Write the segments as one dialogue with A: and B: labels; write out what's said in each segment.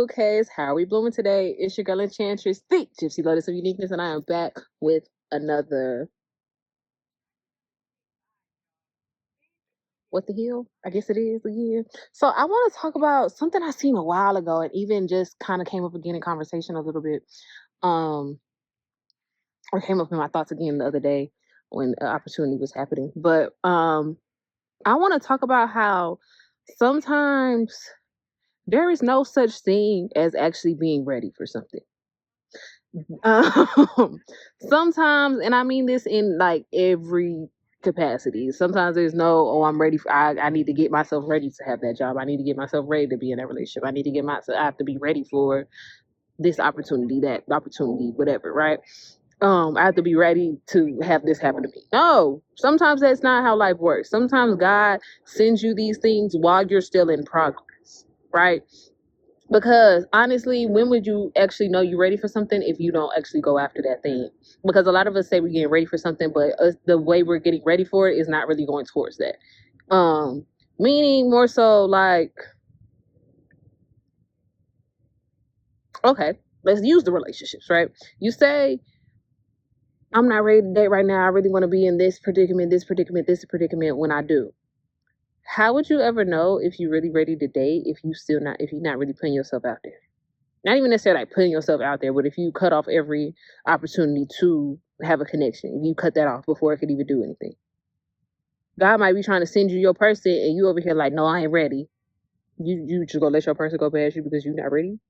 A: bouquets. How are we blooming today? It's your girl Enchantress, the Gypsy Lotus of Uniqueness, and I am back with another What the Hell? I guess it is again. So I want to talk about something I seen a while ago and even just kind of came up again in conversation a little bit. Um, or came up in my thoughts again the other day when opportunity was happening. But I want to talk about how sometimes there is no such thing as actually being ready for something. Um, sometimes, and I mean this in like every capacity. Sometimes there's no, oh, I'm ready for. I need to get myself ready to have that job. I need to get myself ready to be in that relationship. I need to get myself. I have to be ready for this opportunity, that opportunity, whatever. Right? I have to be ready to have this happen to me. No, sometimes that's not how life works. Sometimes God sends you these things while you're still in progress. Right? Because honestly, when would you actually know you're ready for something if you don't actually go after that thing? Because a lot of us say we're getting ready for something, but the way we're getting ready for it is not really going towards that. Meaning more so like, okay, let's use the relationships, right? You say, I'm not ready to date right now. I really want to be in this predicament, this predicament, this predicament when I do. How would you ever know if you're really ready to date if you're not really putting yourself out there? Not even necessarily like putting yourself out there, but if you cut off every opportunity to have a connection, if you cut that off before it could even do anything. God might be trying to send you your person and you over here like, no, I ain't ready. You just gonna let your person go past you because you're not ready?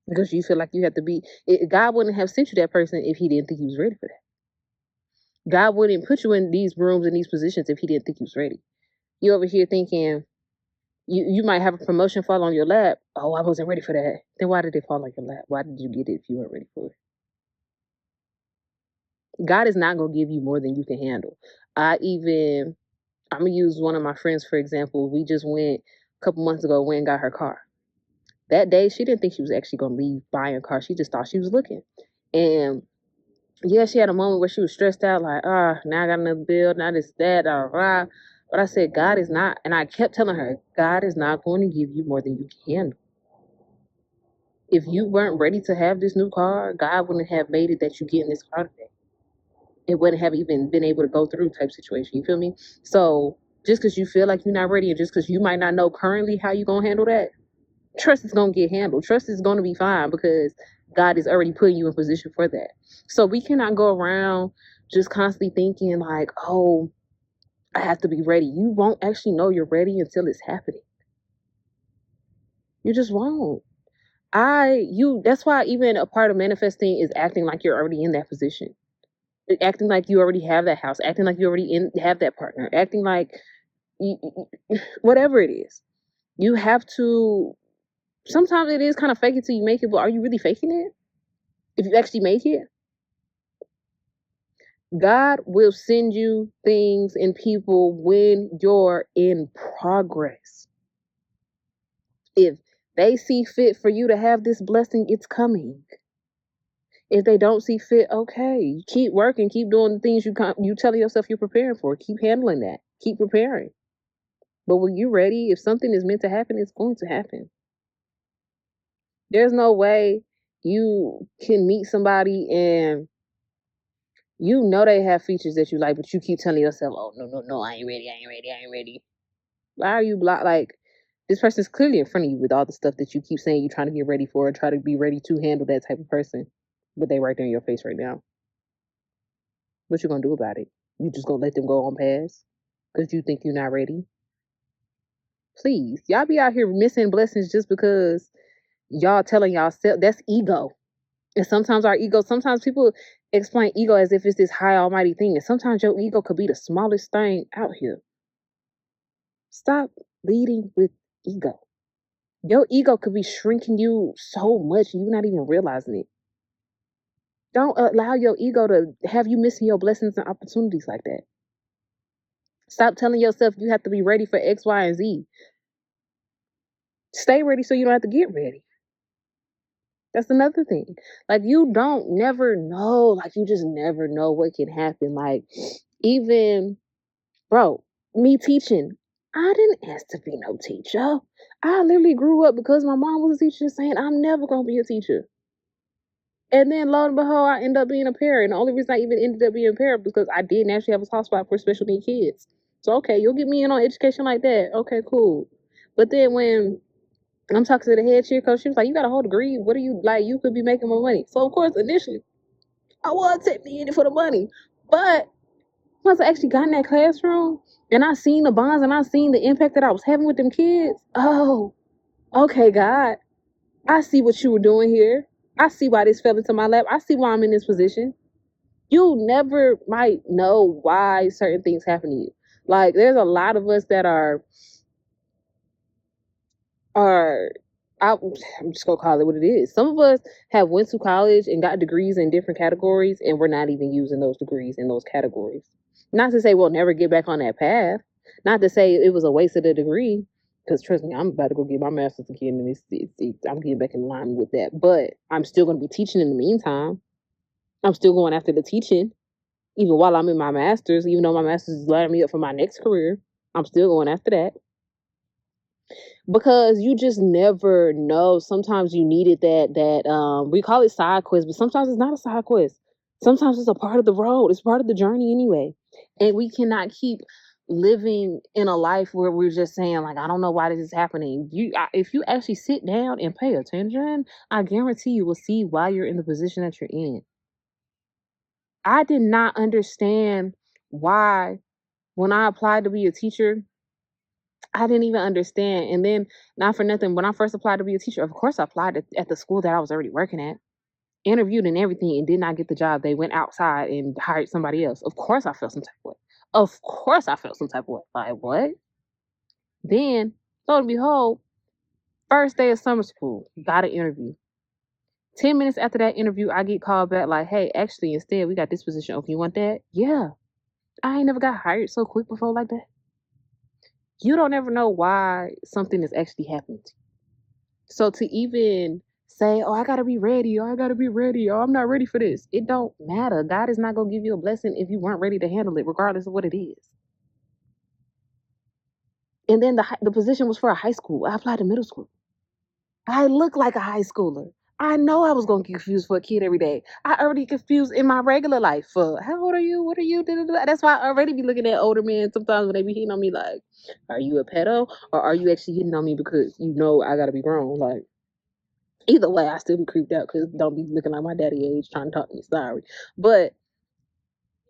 A: Because you feel like you have to be God wouldn't have sent you that person if he didn't think he was ready for that. God wouldn't put you in these rooms and these positions if he didn't think you was ready. You over here thinking you might have a promotion fall on your lap. Oh, I wasn't ready for that. Then why did it fall on your lap? Why did you get it if you weren't ready for it? God is not gonna give you more than you can handle. I'm gonna use one of my friends for example. We just went a couple months ago, went and got her car. That day, she didn't think she was actually gonna leave buying a car. She just thought she was looking. And yeah, she had a moment where she was stressed out, like, now I got another bill, now this, that, But I said, God is not, and I kept telling her, God is not going to give you more than you can handle. If you weren't ready to have this new car, God wouldn't have made it that you get in this car today. It wouldn't have even been able to go through type situation. You feel me? So just because you feel like you're not ready and just because you might not know currently how you're going to handle that, trust is going to get handled. Trust is going to be fine because God is already putting you in position for that. So we cannot go around just constantly thinking like, oh, I have to be ready. You won't actually know you're ready until it's happening. You just won't. That's why even a part of manifesting is acting like you're already in that position. Acting like you already have that house, acting like you already have that partner, acting like whatever it is. You have to. Sometimes it is kind of fake it till you make it, but are you really faking it? If you actually make it, God will send you things and people when you're in progress. If they see fit for you to have this blessing, it's coming. If they don't see fit, okay, keep working, keep doing the things you tell yourself you're preparing for. Keep handling that. Keep preparing. But when you're ready, if something is meant to happen, it's going to happen. There's no way you can meet somebody and you know they have features that you like, but you keep telling yourself, "Oh no, no, no, I ain't ready, I ain't ready, I ain't ready." Why are you blocked? Like this person's clearly in front of you with all the stuff that you keep saying you're trying to get ready for, and try to be ready to handle that type of person, but they right there in your face right now. What you gonna do about it? You just gonna let them go on past because you think you're not ready? Please, y'all be out here missing blessings just because y'all telling y'all that's ego. And sometimes people explain ego as if it's this high almighty thing. And sometimes your ego could be the smallest thing out here. Stop leading with ego. Your ego could be shrinking you so much you're not even realizing it. Don't allow your ego to have you missing your blessings and opportunities like that. Stop telling yourself you have to be ready for X, Y, and Z. Stay ready so you don't have to get ready. That's another thing. Like you don't never know. Like you just never know what can happen. Like even bro, me teaching. I didn't ask to be no teacher. I literally grew up because my mom was a teacher saying I'm never gonna be a teacher. And then lo and behold, I end up being a parent. The only reason I even ended up being a parent because I did naturally have a soft spot for special need kids. So okay, you'll get me in on education like that. Okay, cool. But then when I'm talking to the head cheer coach, she was like, "You got a whole degree. What are you like? You could be making more money." So of course, initially, I was taking in it for the money. But once I actually got in that classroom and I seen the bonds and I seen the impact that I was having with them kids, oh, okay, God, I see what you were doing here. I see why this fell into my lap. I see why I'm in this position. You never might know why certain things happen to you. Like there's a lot of us that are I'm just gonna call it what it is. Some of us have went to college and got degrees in different categories, and we're not even using those degrees in those categories. Not to say we'll never get back on that path. Not to say it was a waste of the degree, because trust me, I'm about to go get my master's again, and I'm getting back in line with that. But I'm still gonna be teaching in the meantime. I'm still going after the teaching, even while I'm in my master's. Even though my master's is lining me up for my next career, I'm still going after that because you just never know. Sometimes you needed that we call it side quest, but sometimes it's not a side quest. Sometimes it's a part of the road. It's part of the journey anyway. And we cannot keep living in a life where we're just saying like, I don't know why this is happening. If you actually sit down and pay attention, I guarantee you will see why you're in the position that you're in. I did not understand why when I applied to be a teacher, I didn't even understand. And then, not for nothing, when I first applied to be a teacher, of course, I applied at the school that I was already working at, interviewed and everything, and did not get the job. They went outside and hired somebody else. Of course, I felt some type of way. Of course, I felt some type of way. Like, what? Then, lo and behold, first day of summer school, got an interview. 10 minutes after that interview, I get called back, like, hey, actually, instead, we got this position open. You want that? Yeah. I ain't never got hired so quick before like that. You don't ever know why something is actually happening to you. So to even say, "Oh, I gotta be ready," or "I gotta be ready," or "I'm not ready for this," it don't matter. God is not gonna give you a blessing if you weren't ready to handle it, regardless of what it is. And then the position was for a high school. I applied to middle school. I look like a high schooler. I know I was gonna get confused for a kid every day. I already confused in my regular life for how old are you? What are you? Da, da, da. That's why I already be looking at older men sometimes when they be hitting on me like, are you a pedo? Or are you actually hitting on me because you know I gotta be grown? Like either way, I still be creeped out because don't be looking like my daddy age trying to talk to me. Sorry. But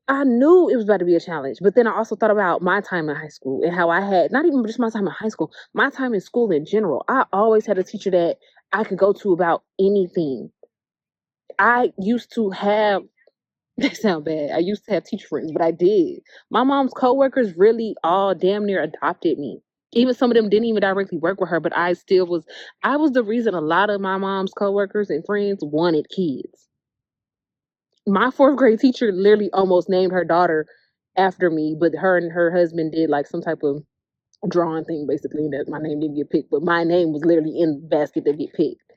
A: I knew it was about to be a challenge. But then I also thought about my time in high school and how I had not even just my time in high school, my time in school in general. I always had a teacher that I could go to about anything. I used to have that sound bad. I used to have teacher friends, but I did. My mom's coworkers really all damn near adopted me. Even some of them didn't even directly work with her, but I was the reason a lot of my mom's coworkers and friends wanted kids. My fourth grade teacher literally almost named her daughter after me, but her and her husband did like some type of drawing thing basically that my name didn't get picked, but my name was literally in the basket that get picked.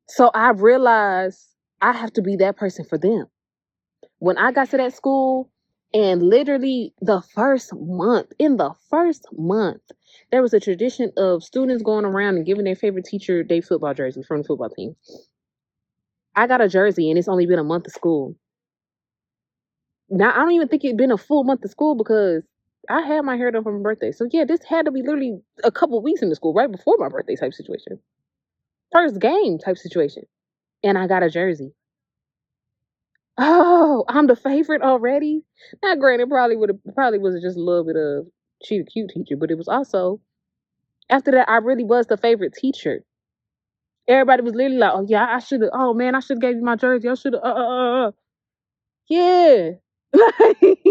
A: So I realized I have to be that person for them. When I got to that school, and literally in the first month, there was a tradition of students going around and giving their favorite teacher their football jersey from the football team. I got a jersey and it's only been a month of school. Now I don't even think it'd been a full month of school because I had my hair done for my birthday. So yeah, this had to be literally a couple weeks in the school, right before my birthday type situation. First game type situation. And I got a jersey. Oh, I'm the favorite already. Now, granted, probably was just a little bit of she a cute teacher, but it was also after that I really was the favorite teacher. Everybody was literally like, "Oh yeah, I should have. Oh man, I should have gave you my jersey. I should have. Yeah." Like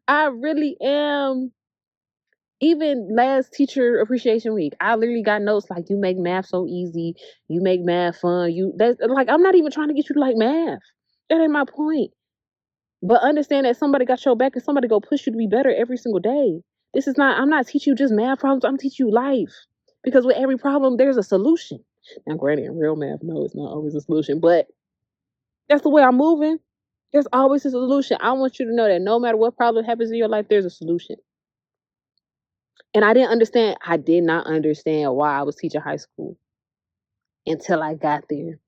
A: I really am. Even last teacher appreciation week, I literally got notes like, "You make math so easy. You make math fun. You that's like I'm not even trying to get you to like math. That ain't my point." But understand that somebody got your back and somebody go push you to be better every single day. I'm not teaching you just math problems, I'm teaching you life. Because with every problem, there's a solution. Now, granted, in real math, no, it's not always a solution, but that's the way I'm moving. There's always a solution. I want you to know that no matter what problem happens in your life, there's a solution. And I did not understand why I was teaching high school until I got there.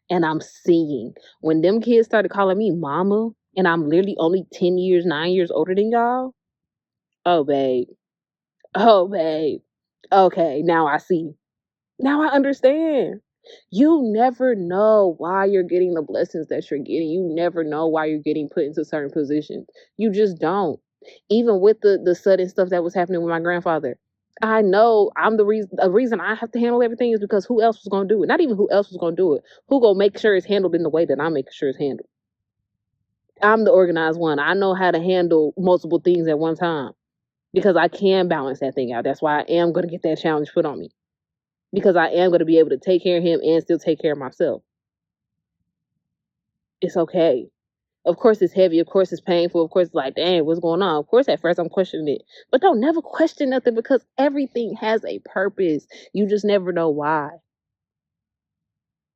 A: And I'm seeing when them kids started calling me mama, and I'm literally only 10 years, 9 years older than y'all. Oh, babe. Oh, babe. Okay, now I see. Now I understand. You never know why you're getting the blessings that you're getting. You never know why you're getting put into certain positions. You just don't. Even with the sudden stuff that was happening with my grandfather. I know I'm the reason I have to handle everything is because who else was gonna do it? Not even who else was gonna do it. Who gonna make sure it's handled in the way that I'm making sure it's handled? I'm the organized one. I know how to handle multiple things at one time because I can balance that thing out. That's why I am gonna get that challenge put on me. Because I am gonna be able to take care of him and still take care of myself. It's okay. Of course it's heavy, of course it's painful, of course it's like, dang, what's going on? Of course at first I'm questioning it. But don't never question nothing because everything has a purpose. You just never know why.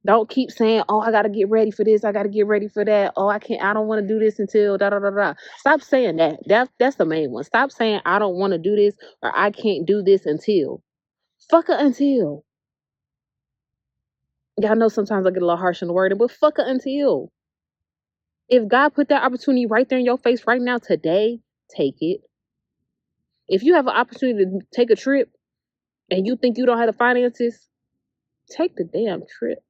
A: Don't keep saying, oh, I gotta get ready for this, I gotta get ready for that. Oh, I don't wanna do this until da da da da. Stop saying that. That's the main one. Stop saying I don't wanna do this or I can't do this until. Fuck it until. Y'all know sometimes I get a little harsh in the wording, but fuck it until. If God put that opportunity right there in your face right now today, take it. If you have an opportunity to take a trip and you think you don't have the finances, take the damn trip.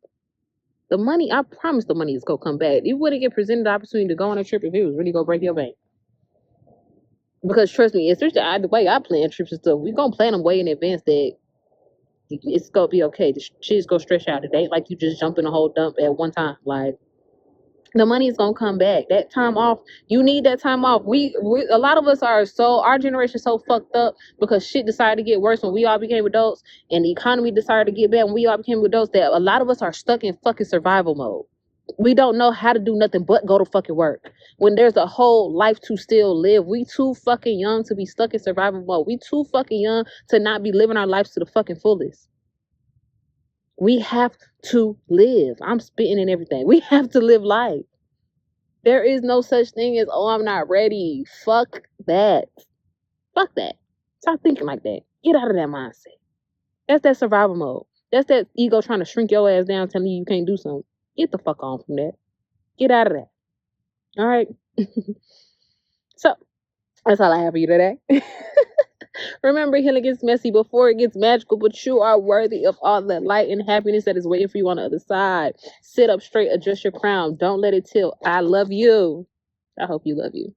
A: The money, I promise the money is gonna come back. You wouldn't get presented the opportunity to go on a trip if it was really gonna break your bank. Because trust me, especially the way I plan trips and stuff, we gonna plan them way in advance that it's gonna be okay. The shit's gonna stretch out. It ain't like you just jump in a whole dump at one time. Like the money is gonna come back. That time off, you need that time off. We a lot of us are so our generation is so fucked up because shit decided to get worse when we all became adults, and the economy decided to get bad when we all became adults. That a lot of us are stuck in fucking survival mode. We don't know how to do nothing but go to fucking work. When there's a whole life to still live, we too fucking young to be stuck in survival mode. We too fucking young to not be living our lives to the fucking fullest. We have to live. I'm spitting and everything. We have to live life. There is no such thing as, oh, I'm not ready. Fuck that. Fuck that. Stop thinking like that. Get out of that mindset. That's that survival mode. That's that ego trying to shrink your ass down, telling you you can't do something. Get the fuck on from that. Get out of that. All right. So that's all I have for you today. Remember, healing gets messy before it gets magical, but you are worthy of all the light and happiness that is waiting for you on the other side. Sit up straight, adjust your crown. Don't let it tilt. I love you. I hope you love you.